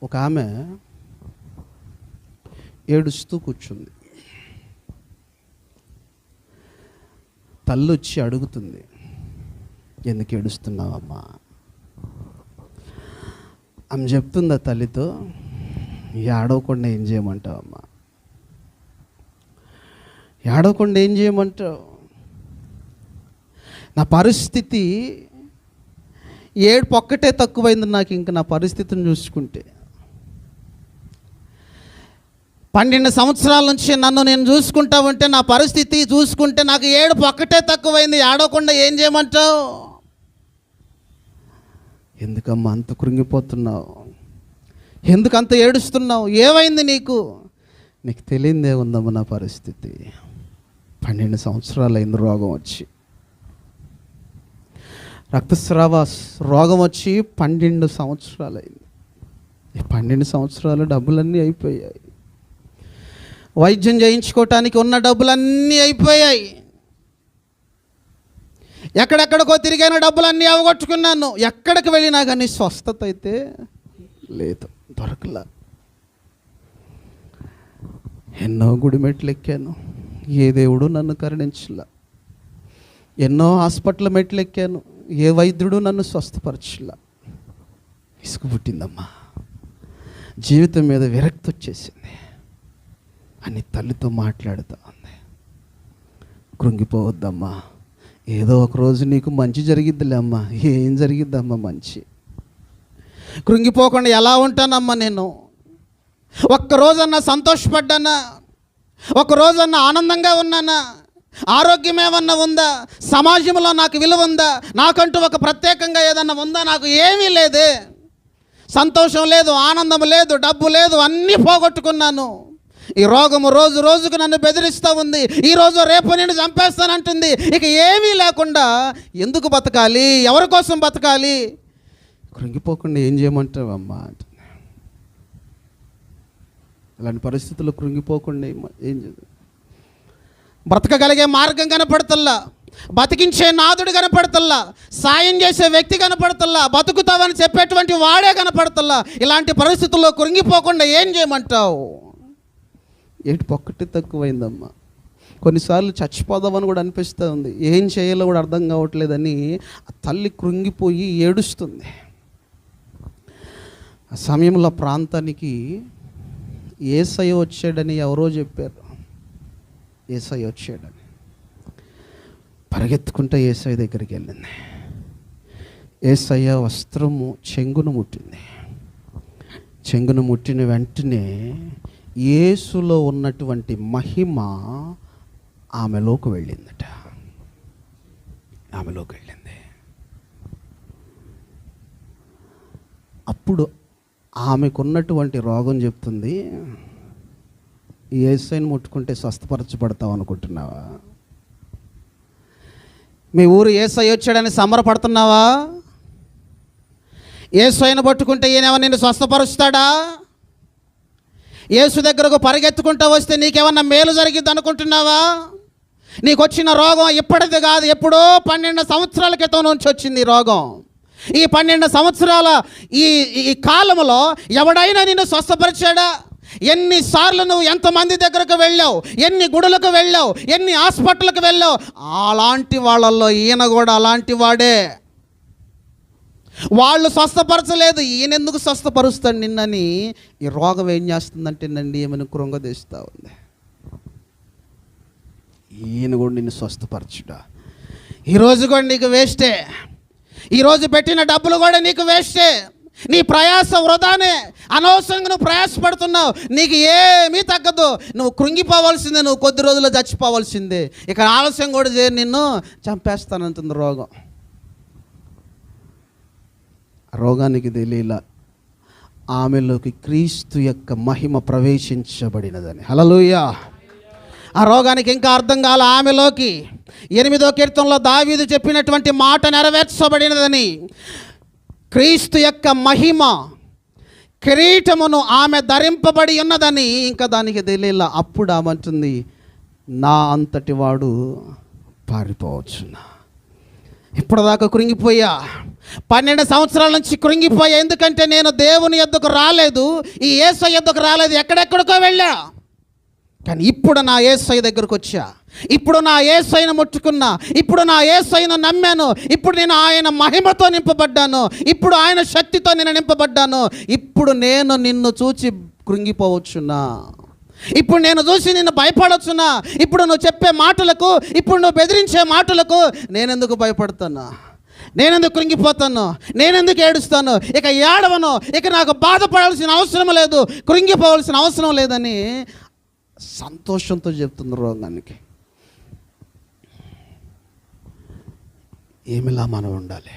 ఒక ఆమె ఏడుస్తూ కూర్చుంది. తల్లి వచ్చి అడుగుతుంది, ఎందుకు ఏడుస్తున్నావమ్మా? ఆమె చెప్తుందా తల్లితో, ఏడవకుండా ఏం చేయమంటావమ్మా? ఏడవకుండా ఏం చేయమంటావు? నా పరిస్థితి ఏడుపు ఒక్కటే తక్కువైంది నాకు. ఇంక నా పరిస్థితిని చూసుకుంటే 12 సంవత్సరాల నుంచి నన్ను నేను చూసుకుంటా ఉంటే, నా పరిస్థితి చూసుకుంటే నాకు ఏడుపు ఒక్కటే తక్కువైంది. ఏడవకుండా ఏం చేయమంటావు? ఎందుకమ్మా అంత కృంగిపోతున్నావు? ఎందుకు అంత ఏడుస్తున్నావు? ఏమైంది నీకు? నీకు తెలియదే ఉందమ్మా నా పరిస్థితి. 12 సంవత్సరాలు అయింది రోగం వచ్చి, రక్తస్రావ రోగం వచ్చి 12 సంవత్సరాలు అయింది. ఈ 12 సంవత్సరాలు డబ్బులన్నీ అయిపోయాయి. వైద్యం చేయించుకోవటానికి ఉన్న డబ్బులన్నీ అయిపోయాయి. ఎక్కడెక్కడికో తిరిగిన డబ్బులన్నీ అవగొట్టుకున్నాను. ఎక్కడికి వెళ్ళినా కానీ స్వస్థత అయితే లేదు, దొరకలా. ఎన్నో గుడి మెట్లు ఎక్కాను, ఏ దేవుడు నన్ను కరుణించలా. ఎన్నో హాస్పిటల్ మెట్లు ఎక్కాను, ఏ వైద్యుడు నన్ను స్వస్థపరచలా. ఇసుకు పుట్టిందమ్మా, జీవితం మీద విరక్తి వచ్చేసింది అని తల్లితో మాట్లాడుతూ ఉంది. కృంగిపోవద్దమ్మా, ఏదో ఒక రోజు నీకు మంచి జరిగిద్దిలే అమ్మా. ఏం జరిగిద్దమ్మా మంచి? కృంగిపోకుండా ఎలా ఉంటానమ్మా నేను? ఒక్కరోజన్నా సంతోషపడ్డానా? ఒకరోజన్నా ఆనందంగా ఉన్నానా? ఆరోగ్యం ఏమన్నా ఉందా? సమాజంలో నాకు విలువ ఉందా? నాకంటూ ఒక ప్రత్యేకంగా ఏదన్నా ఉందా? నాకు ఏమీ లేదే. సంతోషం లేదు, ఆనందం లేదు, డబ్బు లేదు, అన్నీ పోగొట్టుకున్నాను. ఈ రోగము రోజు రోజుకు నన్ను బెదిరిస్తూ ఉంది. ఈరోజు రేపు నేను చంపేస్తానంటుంది. ఇక ఏమీ లేకుండా ఎందుకు బతకాలి? ఎవరి కోసం బతకాలి? కృంగిపోకుండా ఏం చేయమంటావమ్మా? ఇలాంటి పరిస్థితుల్లో కృంగిపోకుండా ఏం చేద్దాం? బ్రతకగలిగే మార్గం కనపడతల్లా, బతికించే నాదుడు కనపడతల్లా, సాయం చేసే వ్యక్తి కనపడతల్లా, బతుకుతావని చెప్పేటువంటి వాడే కనపడతల్లా. ఇలాంటి పరిస్థితుల్లో కృంగిపోకుండా ఏం చేయమంటావు? ఏటి పొక్కటి తక్కువైందమ్మా. కొన్నిసార్లు చచ్చిపోదామని కూడా అనిపిస్తూ ఉంది. ఏం చేయాలో కూడా అర్థం కావట్లేదని ఆ తల్లి కృంగిపోయి ఏడుస్తుంది. ఆ సమయంలో ప్రాంతానికి యేసయ్య వచ్చాడని ఎవరో చెప్పారు. యేసయ్య వచ్చాడని పరిగెత్తుకుంటే యేసయ్య దగ్గరికి వెళ్ళింది. యేసయ్య వస్త్రము చెంగును ముట్టింది. చెంగును ముట్టిన వెంటనే యేసులో ఉన్నటువంటి మహిమ ఆమెలోకి వెళ్ళిందట. ఆమెలోకి వెళ్ళింది. అప్పుడు ఆమెకున్నటువంటి రోగం చెప్తుంది, యేసయ్యను ముట్టుకుంటే స్వస్థపరచబడతావు అనుకుంటున్నావా? మీ ఊరు యేసయ్య వచ్చాడని సంబరపడుతున్నావా? యేసయ్యను పట్టుకుంటే ఈయనేమో నిన్ను స్వస్థపరుస్తాడా? యేసు దగ్గరకు పరిగెత్తుకుంటూ వస్తే నీకేమన్నా మేలు జరిగిద్ది అనుకుంటున్నావా? నీకు వచ్చిన రోగం ఇప్పటిది కాదు, ఎప్పుడో 12 సంవత్సరాల క్రితం నుంచి వచ్చింది ఈ రోగం. ఈ 12 సంవత్సరాల ఈ కాలంలో ఎవడైనా నిన్ను స్వస్థపరిచాడా? ఎన్నిసార్లు నువ్వు ఎంతమంది దగ్గరకు వెళ్ళావు, ఎన్ని గుడులకు వెళ్ళావు, ఎన్ని హాస్పిటల్కి వెళ్ళావు? అలాంటి వాళ్ళల్లో ఈయన కూడా అలాంటి వాడే. వాళ్ళు స్వస్థపరచలేదు, ఈయన ఎందుకు స్వస్థపరుస్తాడు నిన్నని ఈ రోగం ఏం చేస్తుందంటే నండి ఏమైనా కృంగదీస్తూ ఉంది. ఈయన కూడా నిన్ను స్వస్థపరచుడా? ఈరోజు కూడా నీకు వేస్టే. ఈరోజు పెట్టిన డబ్బులు కూడా నీకు వేస్టే. నీ ప్రయాస వృధానే. అనవసరంగా నువ్వు ప్రయాసపడుతున్నావు. నీకు ఏమీ తగ్గదు. నువ్వు కృంగిపోవాల్సిందే, నువ్వు కొద్ది రోజుల్లో చచ్చిపోవాల్సిందే. ఇక ఆలస్యం కూడా చేయని నిన్ను చంపేస్తానంటుంది రోగం. రోగానికి తెలియలా ఆమెలోకి క్రీస్తు యొక్క మహిమ ప్రవేశించబడినదని. హల్లెలూయా. ఆ రోగానికి ఇంకా అర్థం కాల. ఆమెలోకి 8వ కీర్తనలో దావీదు చెప్పినటువంటి మాట నెరవేర్చబడినదని. క్రీస్తు యొక్క మహిమ కిరీటమును ఆమె ధరింపబడి ఉన్నదని ఇంకా దానికి తెలియలా. అప్పుడు ఆమె అంటుంది, నా అంతటి వాడు పారిపోవచ్చునా? ఇప్పటిదాకా కృంగిపోయా, 12 సంవత్సరాల నుంచి కృంగిపోయా. ఎందుకంటే నేను దేవుని యొద్దకు రాలేదు, ఈ యేసయ్య యొద్దకు రాలేదు, ఎక్కడెక్కడికో వెళ్ళా. కానీ ఇప్పుడు నా యేసయ్య దగ్గరకు వచ్చా, ఇప్పుడు నా యేసయ్యను ముట్టుకున్నా, ఇప్పుడు నా యేసయ్యను నమ్మాను, ఇప్పుడు నేను ఆయన మహిమతో నింపబడ్డాను, ఇప్పుడు ఆయన శక్తితో నేను నింపబడ్డాను. ఇప్పుడు నేను నిన్ను చూచి కృంగిపోవచ్చునా, ఇప్పుడు నేను చూసి నిన్ను భయపడవచ్చునా, ఇప్పుడు నువ్వు చెప్పే మాటలకు, ఇప్పుడు నువ్వు బెదిరించే మాటలకు నేనెందుకు భయపడతాను, నేనెందుకు కృంగిపోతాను, నేనెందుకు ఏడుస్తాను, ఇక ఏడవను, ఇక నాకు బాధపడాల్సిన అవసరం లేదు, కృంగిపోవాల్సిన అవసరం లేదని సంతోషంతో చెప్తుంది రోగానికి. ఏమిలా మనం ఉండాలి?